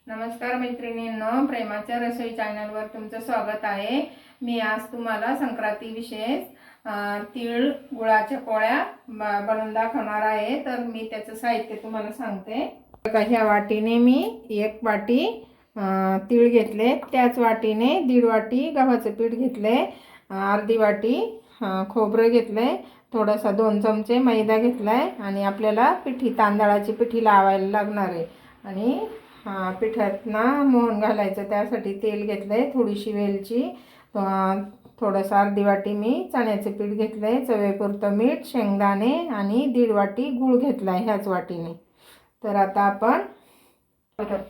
नमस्कार मैत्रिणींनो, प्रेमाच्या रसोई चॅनलवर तुमचं स्वागत आहे। मी आज तुम्हाला संक्रांती विशेष तीळ गुळाच्या पोळ्या बनवून दाखवणार आहे। तर मी त्याचं साहित्य तुम्हाला सांगते। ह्या वाटीने मी 1 वाटी तीळ घेतले, त्याच वाटीने 1.5 वाटी गव्हाचं पीठ घेतले, अर्धी वाटी खोबरं घेतले, थोडासा 2 चमचे मैदा घेतलाय आणि आपल्याला तांदळाची पिठी लावायला लागणार आहे। आणि पिठात मोहन घालायचं, त्यासाठी तेल घेतलंय, थोडीशी वेलची, थोडंसं अर्धी वाटी मी चण्याचे पीठ घेतलंय, चवीपुरतं मीठ, शेंगदाणे आणि 1.5 वाटी गूळ घेतलाय ह्याच वाटीने। तर आता आपण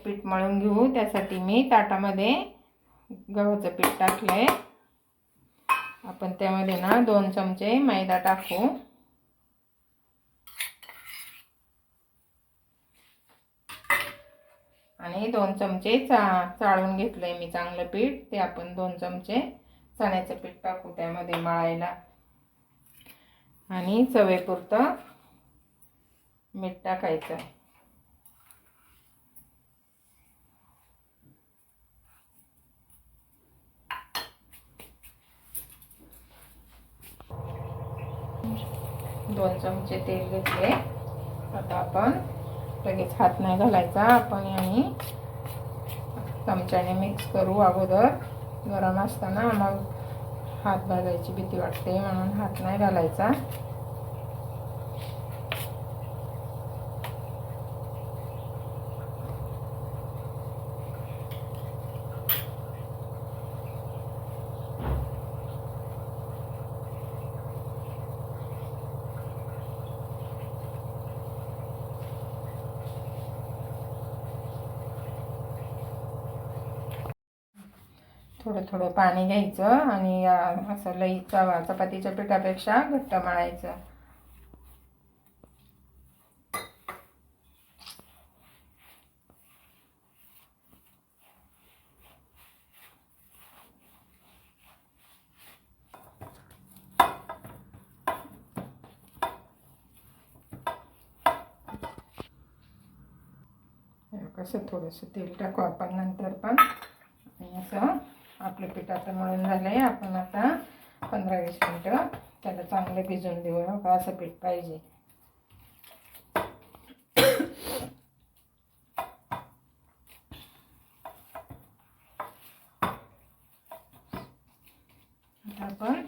पीठ मळून घेऊ। त्यासाठी मी ताटामध्ये गव्हाचं पीठ टाकलंय। आपण त्यामध्ये 2 चमचे मैदा टाकू आणि 2 चमचे चाळून घेतलंय मी चांगलं पीठ, ते आपण 2 चमचे चण्याचं पीठ टाकू त्यामध्ये मळायला आणि चवीपुरतं मीठ टाकायचं। दोन चमचे तेल घेतले। आता आपण लगेच हात नाही घालायचा, आपण याने चमच्याने मिक्स करू। अगोदर गरम असताना मग हात भाजायची भीती वाटते, म्हणून हात नाही घालायचा। थोडं थोडं पाणी घ्यायचं आणि असं लई चपातीच्या पिठापेक्षा घट्ट मळायचं। कसं थोडंसं तेल टाकू आपण नंतर पण। आणि असं आपलं पीठ आता मळून झालंय। आपण आता 15-20 मिनिटं त्याला चांगलं भिजवून देऊ। असं पीठ पाहिजे। आपण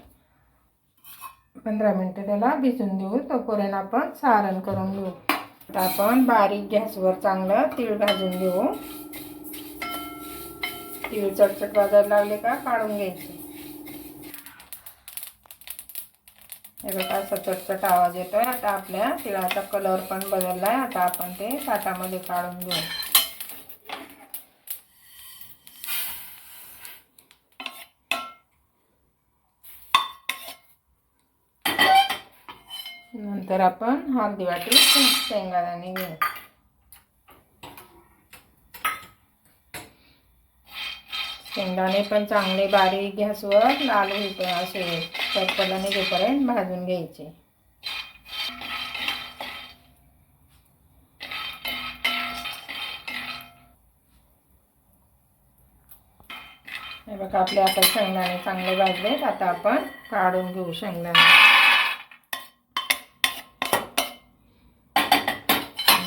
15 मिनिटं त्याला भिजून देऊ, तोपर्यंत आपण सारण करून घेऊ। आता आपण बारीक गॅसवर चांगलं तीळ भाजून घेऊ। तीळ चटचट भाजायला लागले का काढून घ्यायचे। हे बघा असा चटचट आवाज येतोय। आता आपल्या तिळाचा कलर पण बदललाय। आता आपण ते ताटामध्ये काढून घेऊ। नंतर आपण अर्धी वाटी शेंगदाणे घेऊ। शेंगदाणे पण चांगले बारीक गॅसवर लाल होते असे करपला निघेपर्यंत भाजून घ्यायचे। हे बघा आपले आता शेंगदाणे चांगले भाजलेत। आता आपण काढून घेऊ शेंगदाणे।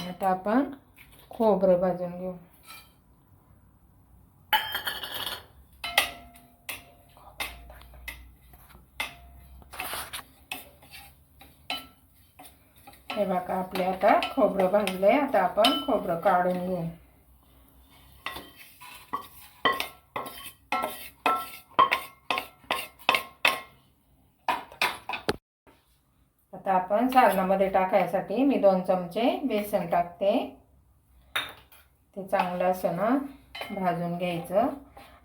आता आपण खोबरं भाजून घेऊ। हे बघा आपले आता खोबरं भाजलंय। आता आपण खोबरं काढून घेऊ। आता आपण सारणामध्ये टाकायसाठी मी 2 चमचे बेसन टाकते। ते चांगलं असं भाजून घ्यायचं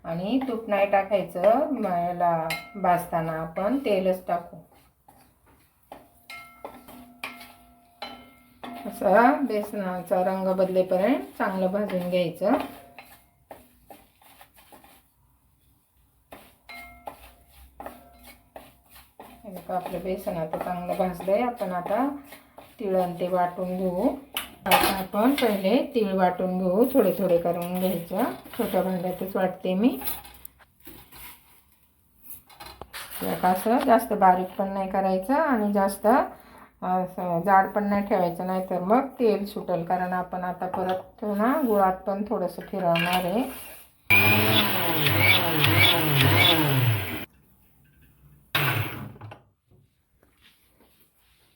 आणि तूप नाही टाकायचं याला भाजताना, आपण तेलच टाकू। असं बेसनाचा रंग बदलेपर्यंत चांगलं भाजून घ्यायचं। आपलं बेसन आता चांगलं भाजलंय। आपण आता तिळ ते वाटून घेऊ। आता आपण पहिले तीळ वाटून घेऊ, थोडे थोडे करून घ्यायचं. छोट्या भांड्यातच वाटते मी. असं जास्त बारीक पण नाही करायचं आणि जास्त जाड पण नाही ठेवायचं, नाही तर मग तेल सुटेल. कारण आपण आता परत ना गुळात पण थोडंसं फिरवणार आहे.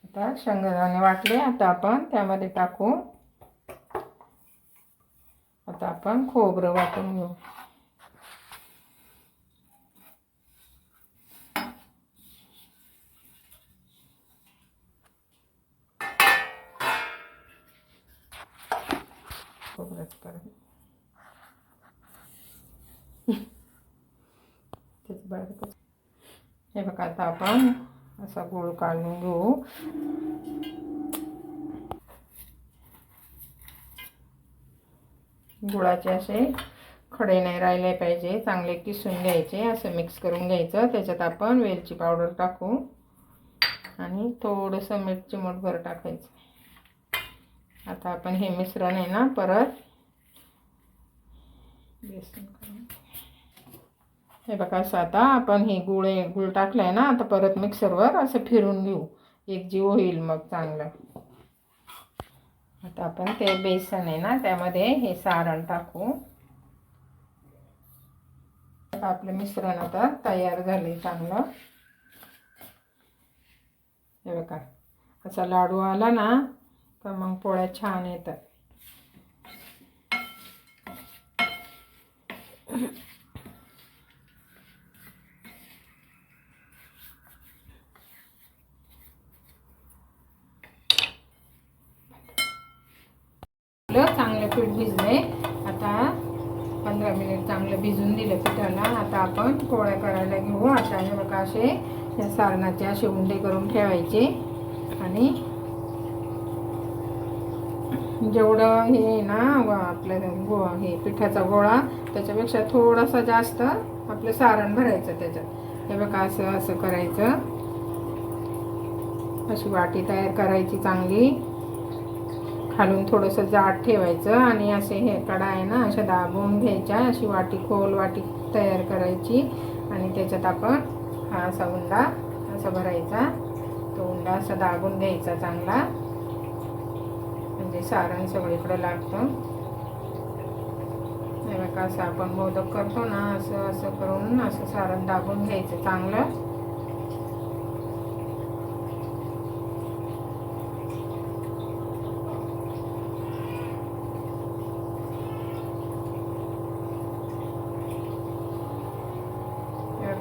आता शेंगदाणे वाटले, आता आपण त्यामध्ये टाकू. आता आपण खोबरं वाटून घेऊ. खोबरंच परत तेच बारीक. हे बघा, आता आपण असा गूळ काढून घेऊ. गुळाचे असे खडे नाही राहिले पाहिजे, चांगले किसून घ्यायचे. असं मिक्स करून घ्यायचं. त्याच्यात आपण वेलची पावडर टाकू आणि थोडंसं मीठ चिमूटभर टाकायचं. आता आपण हे मिश्रण आहे ना परत बेसन करून, हे बघा असं आता आपण हे गुळ टाकलाय ना, आता परत मिक्सरवर असं फिरून घेऊ, एकजीव होईल मग चांगलं. आता आपण ते बेसन आहे ना त्यामध्ये हे सारण टाकू. आपलं मिश्रण आता तयार झाले चांगलं. हे बघा, असा लाडू आला ना तर मग पोळ्या छान येतात. चांगलं पीठ भिजले. आता 15 मिनिट चांगलं भिजून दिलं पिठाला. आता आपण पोळ्या करायला घेऊ. अशा हे बघा असे या सारणाचे असे उंडे करून ठेवायचे आणि जेवढं हे ना आपलं हे पिठाचा गोळा त्याच्यापेक्षा थोडासा जास्त आपलं सारण भरायचं त्याच्यात. हे बघा असं असं करायचं. अशी वाटी तयार करायची चांगली, खालून थोडंसं जाड ठेवायचं आणि असे हे कडा आहे ना अशा दाबून घ्यायच्या. अशी वाटी खोल वाटी तयार करायची आणि त्याच्यात आपण हा असा उंडा असा भरायचा. तो उंडा असा दाबून घ्यायचा चांगला, म्हणजे सारण सगळीकडे लागतं. हे बघा असं आपण मोदक करतो ना असं असं करून असं सारण दाबून घ्यायचं चांगलं.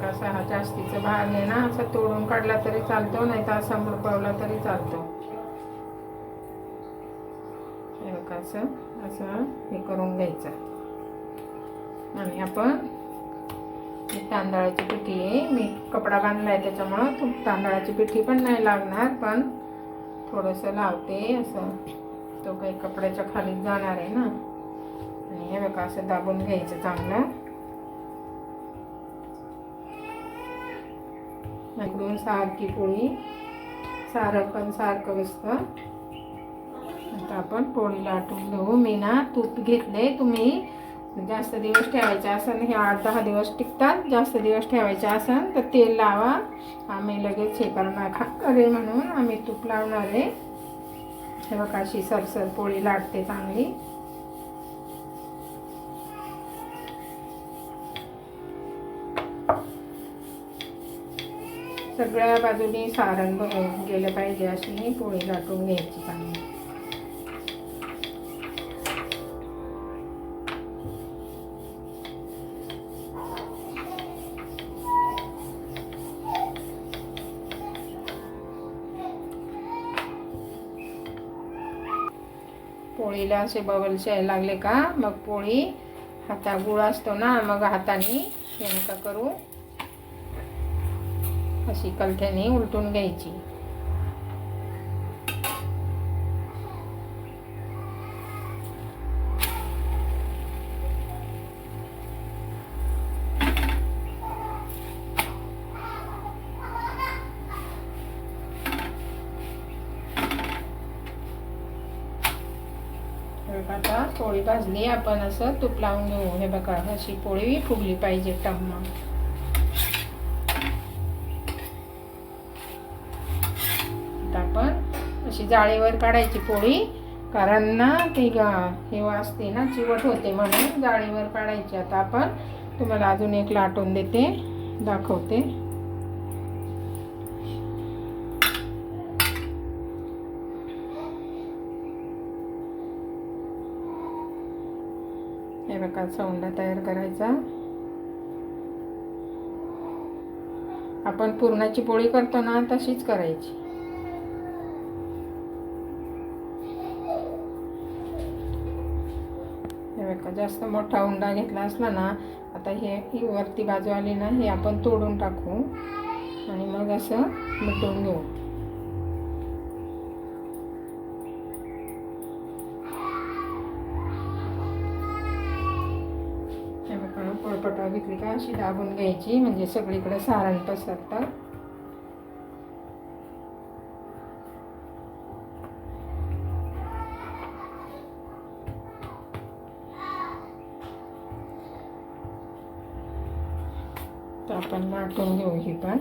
असा हा जास्तीचा भाग आहे ना असा तोडून काढला तरी चालतो, नाही तर असा मुरपवला तरी चालतो. हे बघा असं असं हे करून घ्यायचं. आणि आपण तांदळाची पिठी आहे, मी कपडा बांधलाय त्याच्यामुळं तांदळाची पिठी पण नाही लागणार, पण थोडंसं लावते असं. तो काही कपड्याच्या खाली जाणार आहे ना. आणि हे बघा असं दाबून घ्यायचं चांगलं. एकदम सारखी पोळी, सारं पण सारखं बसतं. आता आपण पोळी लाटून घेऊ. मी ना तूप घेतले. तुम्ही जास्त दिवस ठेवायचे असेल, हे 8-10 दिवस टिकतात. जास्त दिवस ठेवायचे असेल तर तेल लावा. आम्ही लगेच हे करणार खाकरे म्हणून आम्ही तूप लावणार आहे. हे बघा अशी सरसर पोळी लाटते चांगली. सगळ्या बाजूनी सारण गेलं पाहिजे अशी पोळी लाटून घ्यायची चांगली. पोळीला असे बबल्स यायला लागले का मग पोळी हाता गुळ असतो ना मग हाताने हे नका करू, अशी कलथ्याने उलटून घ्यायची. पोळी भाजली, आपण असं तूप लावून घेऊ. हे बघा, अशी पोळी फुगली पाहिजे टम्म. आता आपण अशी जाळीवर काढायची पोळी, कारण ना ती हे वाजते ना, चिवट होते म्हणून जाळीवर काढायची. आता आपण तुम्हाला अजून एक लाटून देते, दाखवते. हे बघा, सोंडा तयार करायचा. आपण पुरणाची पोळी करतो ना, तशीच करायची. हे बघा, जास्त मोठा उंडा घेतला असला ना, आता ही वरती बाजू आली ना, हे आपण तोडून टाकू आणि मग असं मिटून घेऊ. हे बघा, पोळपाटा घेतली का अशी दाबून घ्यायची, म्हणजे सगळीकडे सारण पसरतं. तर आपण लाटून घेऊ ही पण.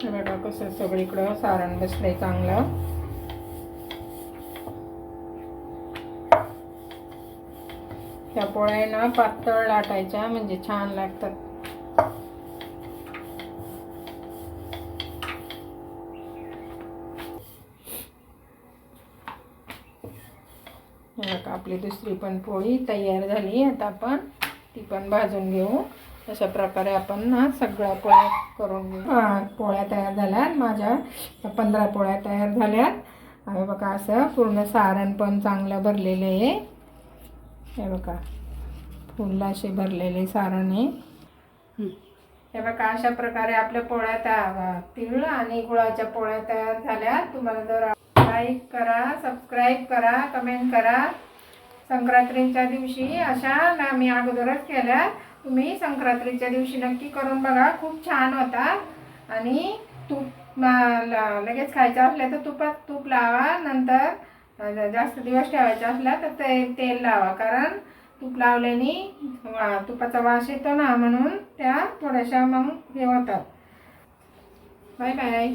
बघा कसं सगळीकडं सारण बसलंय चांगलं. त्या पोळ्या ना पातळ लाटायच्या, म्हणजे छान लागतात. बघा, आपली दुसरी पण पोळी तयार झाली. आता आपण ती पण भाजून घेऊ. अशा प्रकारे आपण ना सगळ्या पोळ्या करून घेऊ. पोळ्या तयार झाल्यात माझ्या, 15 पोळ्या तयार झाल्यात. हे बघा, असं पूर्ण सारण पण चांगलं भरलेलं आहे. हे बघा, फुल असे भरलेले सारण आहे. हे बघा, अशा प्रकारे आपल्या पोळ्या तिळ आणि गुळाच्या पोळ्या तयार झाल्या. तुम्हाला जर लाईक करा, सबस्क्राईब करा, कमेंट करा. संक्रांतीच्या दिवशी अशा मी अगोदरच केल्या, तुम्ही संक्रांतीच्या दिवशी नक्की करून बघा, खूप छान होतात. आणि तूप लगेच खायचं असलं तर तुपात तूप लावा. नंतर जास्त दिवस ठेवायचे असला तर तेल लावा, कारण तूप लावल्याने तुपाचा वास येतो ना, म्हणून त्या थोड्याशा मग हे होतात. Bye bye.